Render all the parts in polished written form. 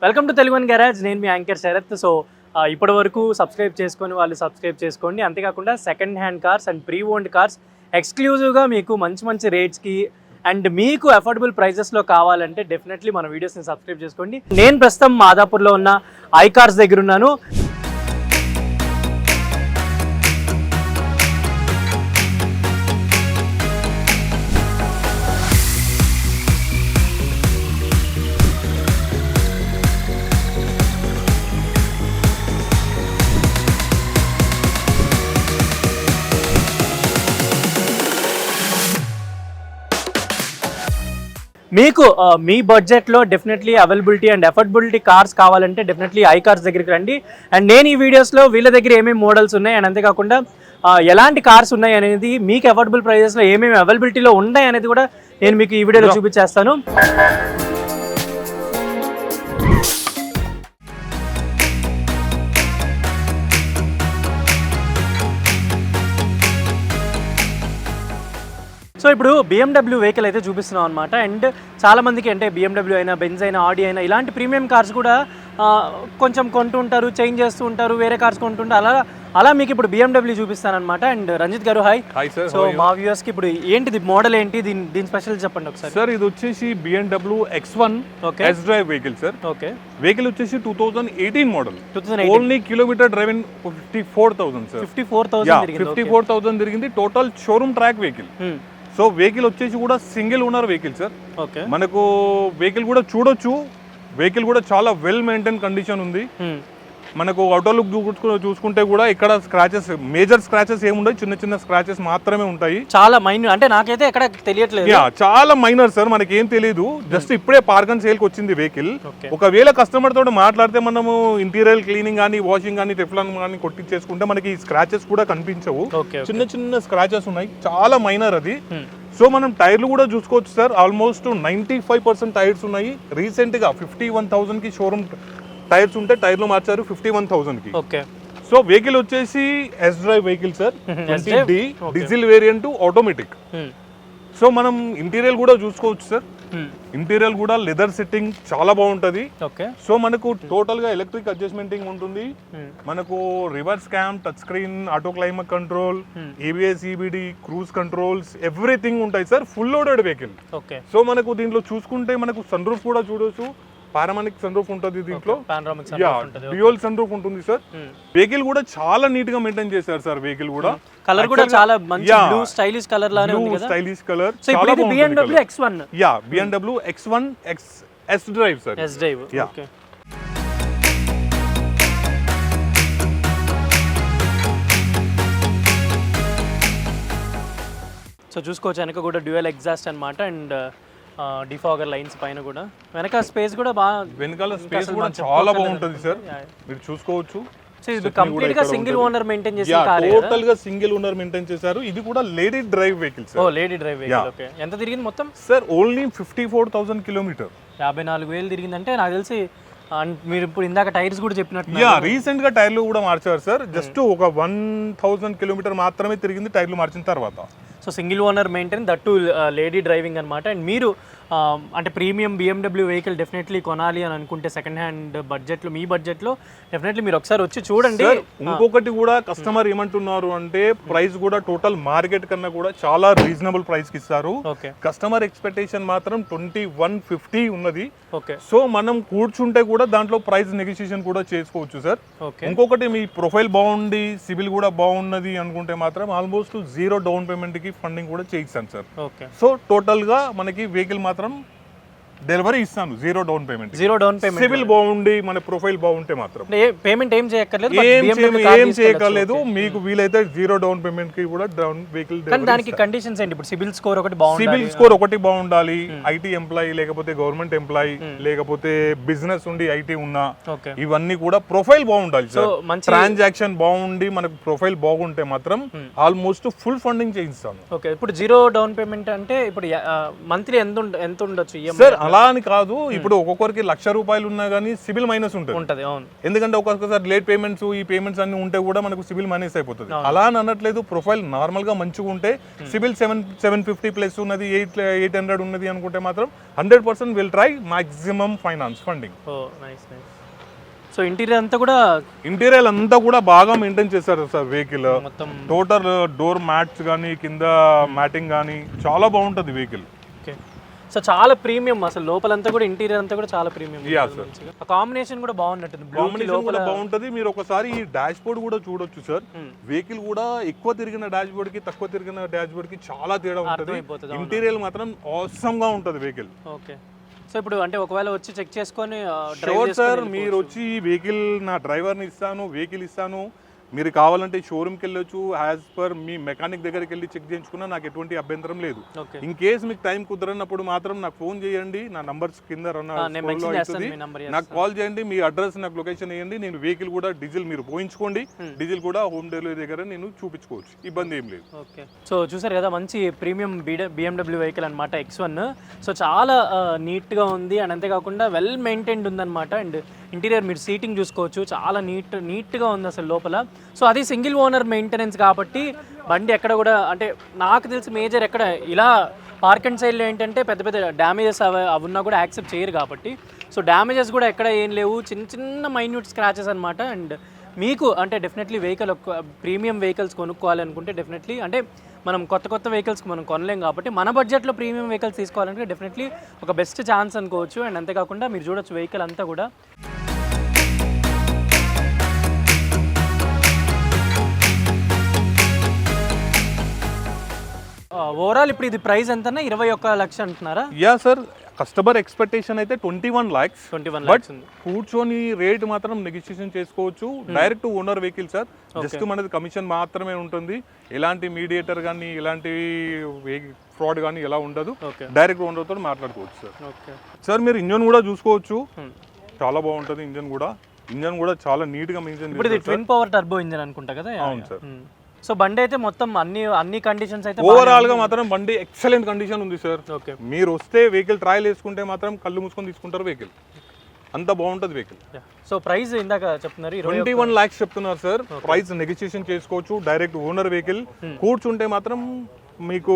Welcome to Telugu one garage. నేను మీ anchor Sarath. So ఇప్పటి వరకు సబ్స్క్రైబ్ చేసుకొని వాళ్ళు సబ్స్క్రైబ్ చేసుకోండి. అంతేకాకుండా second hand cars and pre owned cars ఎక్స్క్లూజివ్గా మీకు మంచి మంచి రేట్స్కి అండ్ మీకు అఫోర్డబుల్ ప్రైజెస్లో కావాలంటే డెఫినెట్లీ మన వీడియోస్ని సబ్స్క్రైబ్ చేసుకోండి. నేను ప్రస్తుతం మాదాపూర్లో ఉన్న ఐ కార్స్ దగ్గర ఉన్నాను. మీకు మీ బడ్జెట్లో definitely availability and affordability cars కావాలంటే డెఫినెట్లీ ఐ కార్స్ దగ్గరికి రండి. అండ్ నేను ఈ వీడియోస్లో వీళ్ళ దగ్గర ఏమేమి మోడల్స్ ఉన్నాయి అండ్ అంతేకాకుండా ఎలాంటి కార్స్ ఉన్నాయి అనేది, మీకు అఫోర్డబుల్ ప్రైజెస్లో ఏమేమి అవైలబిలిటీలో ఉన్నాయి అనేది కూడా నేను మీకు ఈ వీడియోలో చూపించేస్తాను. సో ఇప్పుడు BMW వెహికల్ అయితే చూపిస్తున్నాం అనమాట. అండ్ చాలామందికి అంటే BMW అయినా, బెంజ్ అయినా, ఆడి అయినా ఇలాంటి ప్రీమియం కార్స్ కూడా కొంచెం కొంటుంటారు, చేంజ్ చేస్తూ ఉంటారు, వేరే కార్స్ కొంటుంటారు. అలా మీకు ఇప్పుడు BMW చూపిస్తాను అనమాట. అండ్ రంజిత్ గారు హాయ్. సార్. సో మా వ్యూవర్స్కి ఇప్పుడు ఏంటిది మోడల్ ఏంటి, దీని స్పెషల్ చెప్పండి ఒకసారి. సార్ ఇది వచ్చేసి BMW X1 test drive vehicle sir. Okay. Vehicle వచ్చేసి 2018 model. Only kilometre drive 54,000 sir. 54,000 తిరిగింది. Total showroom track vehicle. So vehicle వచ్చేసి కూడా single owner vehicle sir. Okay. మనకు వెహికల్ కూడా చూడొచ్చు. వెహికల్ కూడా చాలా వెల్ మెయింటైన్ కండిషన్ ఉంది. మనకు ఆటో లుక్ చూసుకుంటే కూడా ఇక్కడ స్క్రాచెస్, మేజర్ స్క్రాచెస్ ఏముండవు, చిన్న చిన్న స్క్రాచెస్ మాత్రమే ఉంటాయి. చాలా మైనర్, అంటే నాకైతే ఎక్కడ తెలియట్లేదు. చాలా మైనర్ సార్, మనకి ఏం తెలియదు. జస్ట్ ఇప్పుడే పార్క్ అండ్ సేల్ కి వచ్చింది వెహికల్. ఒకవేళ కస్టమర్ తోటి మాట్లాడితే మనము ఇంటీరియర్ క్లీనింగ్ కానీ, వాషింగ్ కానీ, టెఫ్లాన్ కానీ కొట్టించేసుకుంటే మనకి స్క్రాచెస్ కూడా కనిపించవు. చిన్న చిన్న స్క్రాచెస్ ఉన్నాయి, చాలా మైనర్ అది. సో మనం టైర్లు కూడా చూసుకోవచ్చు సార్. ఆల్మోస్ట్ 95% టైర్స్ ఉన్నాయి. రీసెంట్ గా 51,000 కి షోరూమ్ టైర్స్ ఉంటే టైర్లు మార్చారు 51,000 కి. ఓకే. సో వెహికల్ వచ్చేసి S drive vehicle sir. 20D diesel variant automatic. So మనం ఇంటీరియర్ కూడా చూసుకోవచ్చు సార్. ఇంటీరియర్ కూడా లెదర్ సెట్టింగ్ చాలా బాగుంటది. ఓకే. సో మనకు టోటల్ గా ఎలక్ట్రిక్ అడ్జస్ట్మెంటింగ్ ఉంటుంది. మనకు reverse cam, touch screen, auto climate control, ABS, EBD, cruise controls, everything ఉంటాయి sir. Full loaded vehicle. Okay. So మనకు దీంట్లో చూసుకుంటే మనకు సన్ రూఫ్ కూడా చూడొచ్చు. పారామానిక్ సన్ రూఫ్ ఉంటుంది దీంట్లో. డ్యూయల్ సన్ రూఫ్ ఉంటుంది సార్. వెహికల్ కూడా చాలా నీట్ గా మెయింటైన్ చేశారు సార్. వెహికల్ కూడా కలర్ కూడా చాలా మంచి బ్లూ స్టైలిష్ కలర్ లానే ఉంది కదా. Stylish colour. సో ఇది BMW X1. BMW X1 S drive sir. S drive. Okay. So చూసుకోవచ్చు వెనక కూడా డ్యూయల్ ఎగ్జాస్ట్ అన్నమాట. అండ్ డిఫాగర్ లైన్స్ పైన కూడా వెనక స్పేస్ కూడా బాగా, వెనకాల స్పేస్ కూడా చాలా బాగుంటుంది సార్. మీరు చూసుకోవచ్చు. సో ఇది కంప్లీట్ గా సింగిల్ ఓనర్ మెయింటైన్ చేసే కార్. టోటల్ గా సింగిల్ ఓనర్ మెయింటైన్ చేశారు. ఇది కూడా లేడీ డ్రైవ్ వెహికల్ సార్. ఓ లేడీ డ్రైవ్ వెహికల్. ఓకే. ఎంత తిరిగింది మొత్తం సార్? Only 54,000 kilometre. 54,000 తిరిగిందంటే నాకు తెలిసి మీరు ఇప్పుడు ఇందాక టైర్స్ కూడా చెప్పినట్టు రీసెంట్ గా టైర్లు కూడా మార్చారు సార్. జస్ట్ ఒక 1,000 కిలోమీటర్ మాత్రమే తిరిగింది టైర్లు మార్చిన తర్వాత. So single owner maintain, that to lady driving అనమాట. అండ్ మీరు అంటే ప్రీమియం BMW వెహికల్ డెఫినెట్లీ కొనాలి అని అనుకుంటే సెకండ్ హ్యాండ్ బడ్జెట్లో, మీ బడ్జెట్లో డెఫినెట్లీ మీరు ఒకసారి వచ్చి చూడండి. ఇంకొకటి కూడా కస్టమర్ ఏమంటున్నారు అంటే ప్రైస్ కూడా టోటల్ మార్కెట్ కన్నా కూడా చాలా రీజనబుల్ ప్రైస్ కి ఇస్తారు. కస్టమర్ ఎక్స్పెక్టేషన్ మాత్రం 2150 ఉన్నది. ఓకే. సో మనం కూర్చుంటే కూడా దాంట్లో ప్రైస్ నెగోషియేషన్ కూడా చేసుకోవచ్చు సార్. ఇంకొకటి మీ ప్రొఫైల్ బాగుంది, సివిల్ కూడా బాగున్నది అనుకుంటే మాత్రం ఆల్మోస్ట్ 0 డౌన్ పేమెంట్ కి ఫండింగ్ కూడా చేయిస్తాను సార్. సో టోటల్ గా మనకి వెహికల్ మాత్రం డెలివరీ ఇస్తాను. 0 డౌన్ పేమెంట్. సివిల్ బాగుండి మన ప్రొఫైల్ బాగుంటే మాత్రం పేమెంట్ ఏం చేయక్కర్లేదు. ఏం చేయక్కర్లేదు. మీకు వీలైతే 0 డౌన్ పేమెంట్ కి కూడా డౌన్ వెహికల్. దానికి కండిషన్స్ ఏంటి? ఇప్పుడు సిబిల్ స్కోర్ ఒకటి బాగుండాలి. సిబిల్ స్కోర్ ఒకటి బాగుండాలి. IT ఎంప్లాయీ లేకపోతే గవర్నమెంట్ ఎంప్లాయీ లేకపోతే బిజినెస్ ఉండి IT ఉన్నా, ఇవన్నీ కూడా ప్రొఫైల్ బాగుండాలి సార్. ట్రాన్సాక్షన్ బాగుండి మనకు ప్రొఫైల్ బాగుంటే మాత్రం ఆల్మోస్ట్ ఫుల్ ఫండింగ్ చేయిస్తాను. ఓకే. ఇప్పుడు 0 డౌన్ పేమెంట్ అంటే ఇప్పుడు మంత్లీ ఎంత ఉండొచ్చు సార్? అలా అని కాదు, ఇప్పుడు ఒక్కొక్కరికి ₹1,00,000 ఉన్నా కానీ సిబిల్ మైనస్ ఉంటుంది. అవును, ఎందుకంటే ఒక్కొక్కసారి లేట్ పేమెంట్స్ ఈ పేమెంట్స్ అన్ని ఉంటే కూడా మనకు సిబిల్ మైనస్ అయిపోతుంది. అలా అని అనట్లేదు, ప్రొఫైల్ నార్మల్ గా మంచిగా ఉంటే సిబిల్ 750 ప్లస్ ఉన్నది, 800 ఉన్నది అనుకుంటే మాత్రం 100% will try maximum finance funding. So interior అంతా కూడా బాగా మెయింటైన్ చేశారు సార్. వెహికల్ మొత్తం టోటల్ డోర్ మ్యాట్స్ కానీ కింద మ్యాటింగ్ కానీ చాలా బాగుంటుంది వెహికల్. ఓకే, సో చాలా ప్రీమియం అసలు లోపలంతా కూడా ఇంటీరియర్ అంతా కూడా చాలా ప్రీమియం. కాంబినేషన్ కూడా బాగున్నట్టుంది, కాంబినేషన్ కూడా బాగుంటది. మీరు ఒకసారి ఈ డాష్ బోర్డ్ కూడా చూడొచ్చు సార్. వెహికల్ కూడా ఎక్కువ తిరిగిన డాష్ బోర్డ్ కి తక్కువ తిరిగిన డాష్ బోర్డ్ కి చాలా తేడా ఉంటుంది. ఇంటీరియర్ మాత్రం ఆసమ్ గా ఉంటది వెహికల్. ఓకే, సో ఇప్పుడు అంటే ఒకవేళ వచ్చి చెక్ చేసుకొని సార్ మీరు వచ్చి ఈ వెహికల్ నా డ్రైవర్ని ఇస్తాను, వెహికల్ ఇస్తాను, మీరు కావాలంటే షోరూమ్కి వెళ్ళొచ్చు, యాజ్ పర్ మీ మెకానిక్ దగ్గరికి వెళ్ళి చెక్ చేయించుకున్నా నాకు ఎటువంటి అభ్యంతరం లేదు. ఇన్ కేస్ మీకు టైం కుదరనప్పుడు మాత్రం నాకు ఫోన్ చేయండి, నా నంబర్స్ కింద అవుతుంది, నాకు కాల్ చేయండి, మీ అడ్రస్ నాకు లొకేషన్ వేయండి, నేను వెహికల్ కూడా డీజిల్ మీరు పోయించుకోండి, డీజిల్ కూడా హోమ్ డెలివరీ దగ్గర నేను చూపించుకోవచ్చు, ఇబ్బంది ఏం లేదు. ఓకే, సో చూసారు కదా మంచి ప్రీమియం BMW వెహికల్ అనమాట X1. సో చాలా నీట్గా ఉంది అండ్ అంతేకాకుండా వెల్ మెయింటైన్డ్ ఉందన్నమాట. అండ్ ఇంటీరియర్ మీరు సీటింగ్ చూసుకోవచ్చు, చాలా నీట్గా ఉంది అసలు లోపల. సో అది సింగిల్ ఓనర్ మెయింటెనెన్స్ కాబట్టి బండి ఎక్కడ కూడా అంటే నాకు తెలిసి మేజర్ ఎక్కడ ఇలా పార్క్ అండ్ సైడ్లో ఏంటంటే పెద్ద పెద్ద డ్యామేజెస్ అవి ఉన్నా కూడా యాక్సెప్ట్ చేయరు కాబట్టి, సో డ్యామేజెస్ కూడా ఎక్కడ ఏం లేవు, చిన్న మైన్యూట్ స్క్రాచెస్ అనమాట. అండ్ మీకు అంటే డెఫినెట్లీ వెహికల్ ప్రీమియం వెహికల్స్ కొనుక్కోవాలనుకుంటే డెఫినెట్లీ అంటే మనం కొత్త వెహికల్స్ మనం కొనలేం కాబట్టి మన బడ్జెట్లో ప్రీమియం వెహికల్స్ తీసుకోవాలంటే డెఫినెట్లీ ఒక బెస్ట్ ఛాన్స్ అనుకోవచ్చు. అండ్ అంతేకాకుండా మీరు చూడొచ్చు వెహికల్ అంతా కూడా ఓవరాల్ ఇప్పుడు ఇది ప్రైస్ ఎంత 21 లక్షలు అంటున్నారా? యా సార్, కస్టమర్ ఎక్స్పెక్టేషన్ అయితే 21 lakhs. బట్ కూర్చొని రేట్ మాత్రం నెగోషియేషన్ చేసుకోవచ్చు. Direct owner vehicle sir, just మనది కమిషన్ మాత్రమే ఉంటుంది, ఎలాంటి మీడియేటర్ కానీ ఎలాంటి ఫ్రాడ్ కానీ ఎలా ఉండదు, డైరెక్ట్ ఓనర్ తో మాట్లాడుకోవచ్చు సార్. సార్ మీరు ఇంజన్ కూడా చూసుకోవచ్చు, చాలా బాగుంటుంది ఇంజన్ కూడా చాలా నీట్ గా మెయింటైన్. ఇప్పుడు ఇది ట్విన్ పవర్ టర్బో ఇంజన్ అనుకుంటా కదా? అవును సార్. సో బండి అయితే మొత్తం అన్ని కండిషన్స్ అయితే ఓవరాల్ గా మాత్రం బండి ఎక్సలెంట్ కండిషన్ ఉంది సార్. మీరు వస్తే వెహికల్ ట్రయల్ వేసుకుంటే మాత్రం కళ్ళు మూసుకొని తీసుకుంటారు వెహికల్, అంత బాగుంటది వెహికల్. సో ప్రైస్ ఇందాక చెప్తున్నారు 21 lakhs చెప్తున్నారు సార్. ప్రైస్ నెగోషియేషన్ చేసుకోవచ్చు, డైరెక్ట్ ఓనర్ వెహికల్. కూర్చుంటే మాత్రం మీకు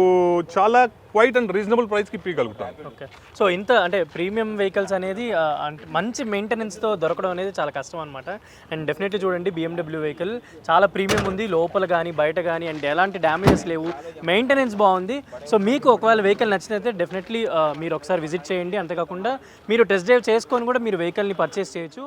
చాలా క్వైట్ అండ్ రీజనబుల్ ప్రైస్కి ఇప్పగలుగుతాం. ఓకే, సో ఇంత అంటే ప్రీమియం వెహికల్స్ అనేది మంచి మెయింటెనెన్స్తో దొరకడం అనేది చాలా కష్టం అనమాట. అండ్ డెఫినెట్లీ చూడండి BMW వెహికల్ చాలా ప్రీమియం ఉంది, లోపల కానీ బయట కానీ, అండ్ ఎలాంటి డ్యామేజెస్ లేవు, మెయింటెనెన్స్ బాగుంది. సో మీకు ఒకవేళ వెహికల్ నచ్చినైతే డెఫినెట్లీ మీరు ఒకసారి విజిట్ చేయండి. అంతేకాకుండా మీరు టెస్ట్ డ్రైవ్ చేసుకొని కూడా మీరు వెహికల్ని పర్చేస్ చేయొచ్చు.